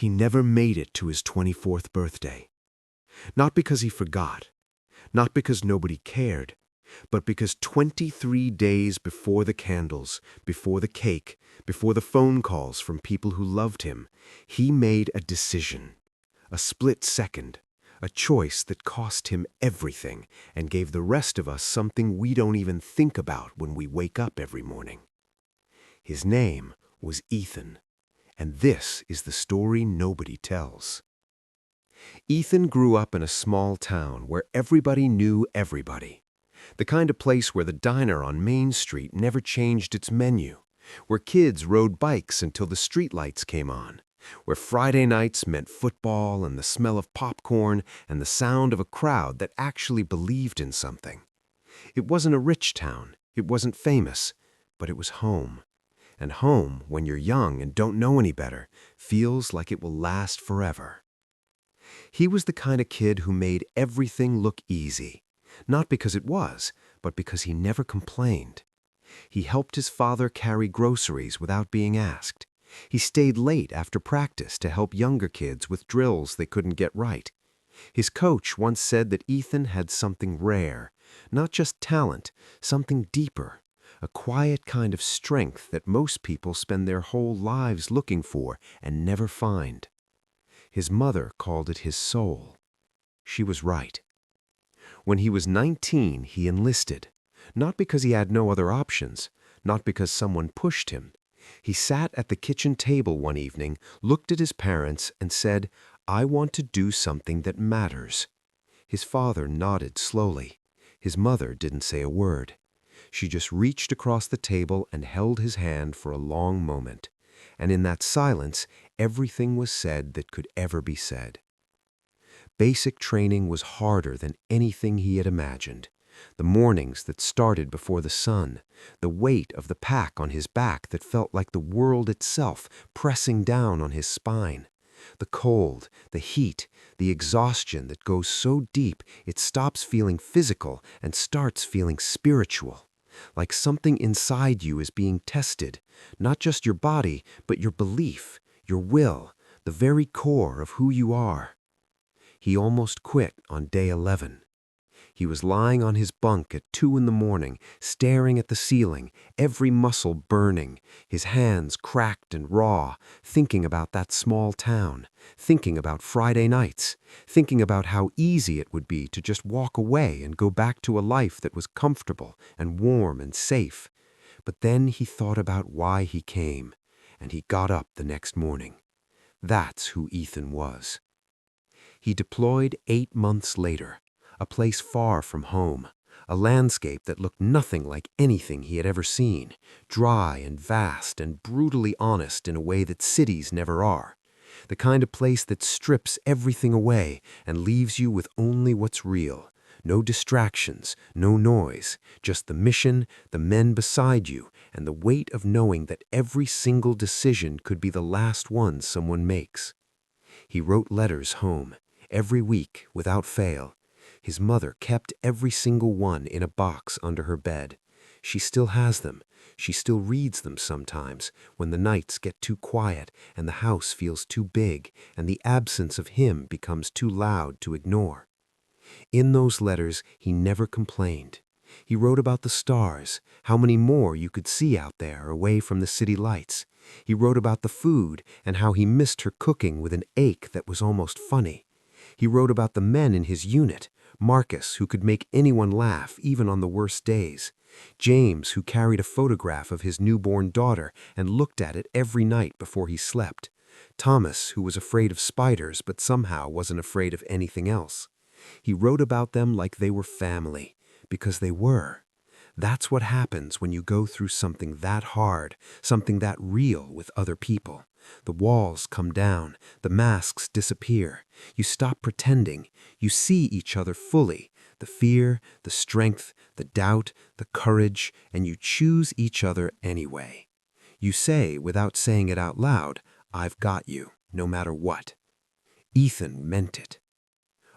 He never made it to his 24th birthday. Not because he forgot, not because nobody cared, but because 23 days before the candles, before the cake, before the phone calls from people who loved him, he made a decision, a split second, a choice that cost him everything and gave the rest of us something we don't even think about when we wake up every morning. His name was Ethan, and this is the story nobody tells. Ethan grew up in a small town where everybody knew everybody. The kind of place where the diner on Main Street never changed its menu, where kids rode bikes until the streetlights came on, where Friday nights meant football and the smell of popcorn and the sound of a crowd that actually believed in something. It wasn't a rich town, it wasn't famous, but it was home. And home, when you're young and don't know any better, feels like it will last forever. He was the kind of kid who made everything look easy, not because it was, but because he never complained. He helped his father carry groceries without being asked. He stayed late after practice to help younger kids with drills they couldn't get right. His coach once said that Ethan had something rare, not just talent, something deeper, a quiet kind of strength that most people spend their whole lives looking for and never find. His mother called it his soul. She was right. When he was 19, he enlisted, not because he had no other options, not because someone pushed him. He sat at the kitchen table one evening, looked at his parents, and said, "I want to do something that matters." His father nodded slowly. His mother didn't say a word. She just reached across the table and held his hand for a long moment. And in that silence, everything was said that could ever be said. Basic training was harder than anything he had imagined. The mornings that started before the sun, the weight of the pack on his back that felt like the world itself pressing down on his spine, the cold, the heat, the exhaustion that goes so deep it stops feeling physical and starts feeling spiritual. Like something inside you is being tested, not just your body, but your belief, your will, the very core of who you are. He almost quit on day 11. He was lying on his bunk at 2 a.m, staring at the ceiling, every muscle burning, his hands cracked and raw, thinking about that small town, thinking about Friday nights, thinking about how easy it would be to just walk away and go back to a life that was comfortable and warm and safe. But then he thought about why he came, and he got up the next morning. That's who Ethan was. He deployed 8 months later, a place far from home, a landscape that looked nothing like anything he had ever seen, dry and vast and brutally honest in a way that cities never are, the kind of place that strips everything away and leaves you with only what's real, no distractions, no noise, just the mission, the men beside you, and the weight of knowing that every single decision could be the last one someone makes. He wrote letters home, every week, without fail. His mother kept every single one in a box under her bed. She still has them. She still reads them sometimes when the nights get too quiet and the house feels too big and the absence of him becomes too loud to ignore. In those letters, he never complained. He wrote about the stars, how many more you could see out there away from the city lights. He wrote about the food and how he missed her cooking with an ache that was almost funny. He wrote about the men in his unit, Marcus, who could make anyone laugh even on the worst days, James, who carried a photograph of his newborn daughter and looked at it every night before he slept, Thomas, who was afraid of spiders but somehow wasn't afraid of anything else. He wrote about them like they were family, because they were. That's what happens when you go through something that hard, something that real with other people. The walls come down, the masks disappear. You stop pretending. You see each other fully, the fear, the strength, the doubt, the courage, and you choose each other anyway. You say, without saying it out loud, "I've got you, no matter what." Ethan meant it.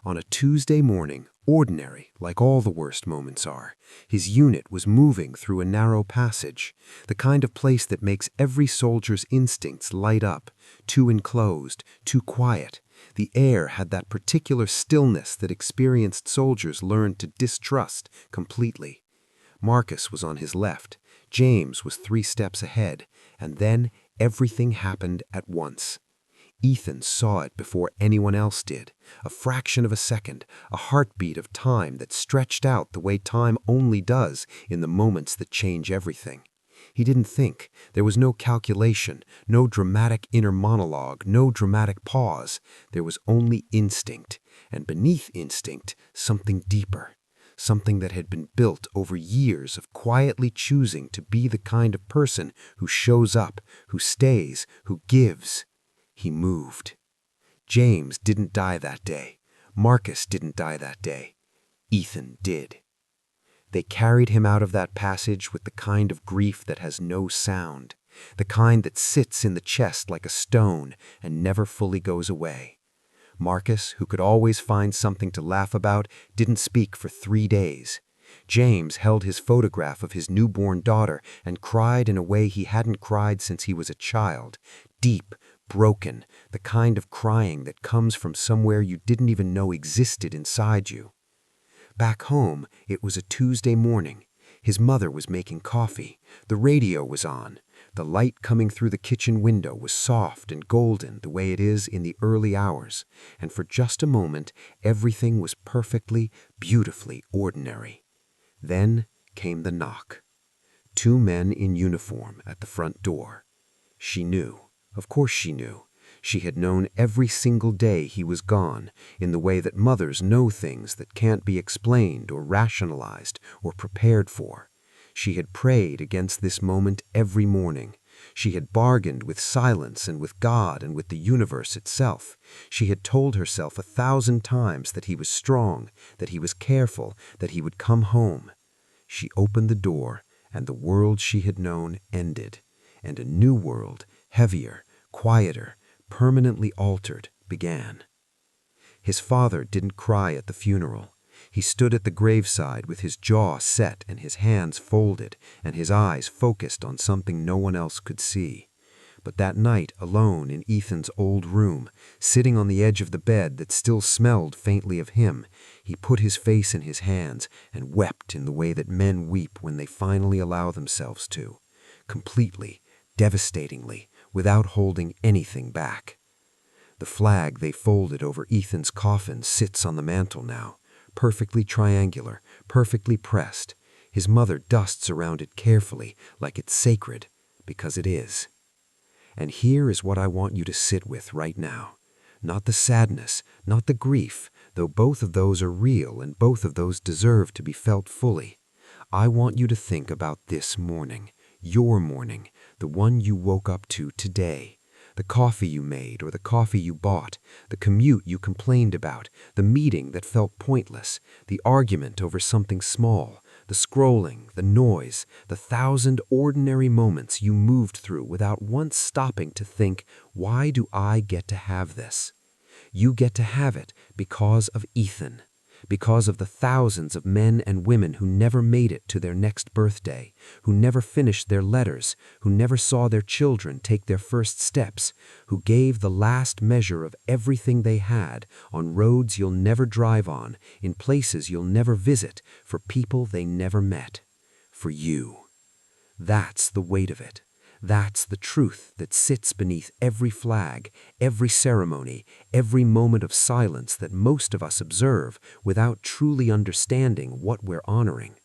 On a Tuesday morning, Ordinary, like all the worst moments are. His unit was moving through a narrow passage, the kind of place that makes every soldier's instincts light up, too enclosed, too quiet. The air had that particular stillness that experienced soldiers learned to distrust completely. Marcus was on his left, James was 3 steps ahead, and then everything happened at once. Ethan saw it before anyone else did, a fraction of a second, a heartbeat of time that stretched out the way time only does in the moments that change everything. He didn't think. There was no calculation, no dramatic inner monologue, no dramatic pause. There was only instinct, and beneath instinct, something deeper. Something that had been built over years of quietly choosing to be the kind of person who shows up, who stays, who gives. He moved. James didn't die that day. Marcus didn't die that day. Ethan did. They carried him out of that passage with the kind of grief that has no sound, the kind that sits in the chest like a stone and never fully goes away. Marcus, who could always find something to laugh about, didn't speak for 3 days. James held his photograph of his newborn daughter and cried in a way he hadn't cried since he was a child, deep, broken, the kind of crying that comes from somewhere you didn't even know existed inside you. Back home, it was a Tuesday morning. His mother was making coffee. The radio was on. The light coming through the kitchen window was soft and golden the way it is in the early hours, and for just a moment, everything was perfectly, beautifully ordinary. Then came the knock. 2 men in uniform at the front door. She knew. Of course she knew. She had known every single day he was gone, in the way that mothers know things that can't be explained or rationalized or prepared for. She had prayed against this moment every morning. She had bargained with silence and with God and with the universe itself. She had told herself 1,000 times that he was strong, that he was careful, that he would come home. She opened the door, and the world she had known ended, and a new world, heavier, quieter, permanently altered, began. His father didn't cry at the funeral. He stood at the graveside with his jaw set and his hands folded and his eyes focused on something no one else could see. But that night, alone in Ethan's old room, sitting on the edge of the bed that still smelled faintly of him, he put his face in his hands and wept in the way that men weep when they finally allow themselves to, completely, devastatingly, without holding anything back. The flag they folded over Ethan's coffin sits on the mantel now, perfectly triangular, perfectly pressed. His mother dusts around it carefully, like it's sacred, because it is. And here is what I want you to sit with right now. Not the sadness, not the grief, though both of those are real and both of those deserve to be felt fully. I want you to think about this morning, your morning, the one you woke up to today. The coffee you made or the coffee you bought, the commute you complained about, the meeting that felt pointless, the argument over something small, the scrolling, the noise, the 1,000 ordinary moments you moved through without once stopping to think, why do I get to have this? You get to have it because of Ethan. Because of the thousands of men and women who never made it to their next birthday, who never finished their letters, who never saw their children take their first steps, who gave the last measure of everything they had on roads you'll never drive on, in places you'll never visit, for people they never met. For you. That's the weight of it. That's the truth that sits beneath every flag, every ceremony, every moment of silence that most of us observe without truly understanding what we're honoring.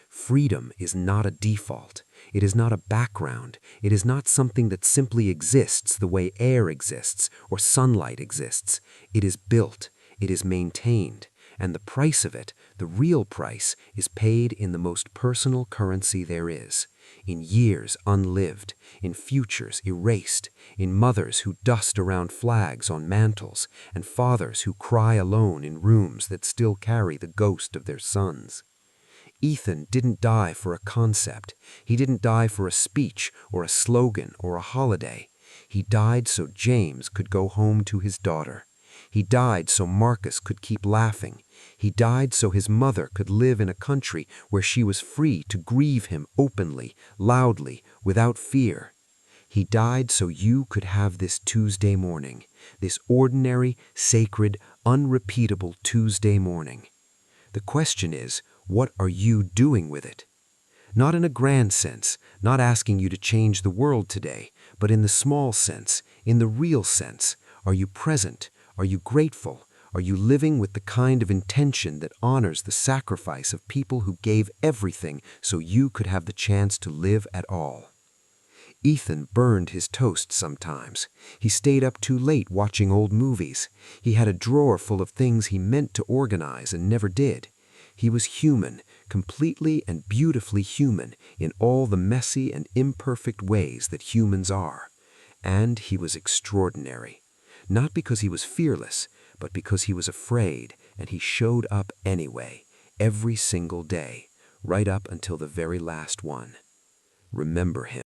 Freedom is not a default. It is not a background. It is not something that simply exists the way air exists or sunlight exists. It is built. It is maintained. And the price of it, the real price, is paid in the most personal currency there is. In years unlived, in futures erased, in mothers who dust around flags on mantels, and fathers who cry alone in rooms that still carry the ghost of their sons. Ethan didn't die for a concept. He didn't die for a speech or a slogan or a holiday. He died so James could go home to his daughter. He died so Marcus could keep laughing. He died so his mother could live in a country where she was free to grieve him openly, loudly, without fear. He died so you could have this Tuesday morning, this ordinary, sacred, unrepeatable Tuesday morning. The question is, what are you doing with it? Not in a grand sense, not asking you to change the world today, but in the small sense, in the real sense. Are you present? Are you grateful? Are you living with the kind of intention that honors the sacrifice of people who gave everything so you could have the chance to live at all? Ethan burned his toast sometimes. He stayed up too late watching old movies. He had a drawer full of things he meant to organize and never did. He was human, completely and beautifully human in all the messy and imperfect ways that humans are. And he was extraordinary. Not because he was fearless, but because he was afraid, and he showed up anyway, every single day, right up until the very last one. Remember him.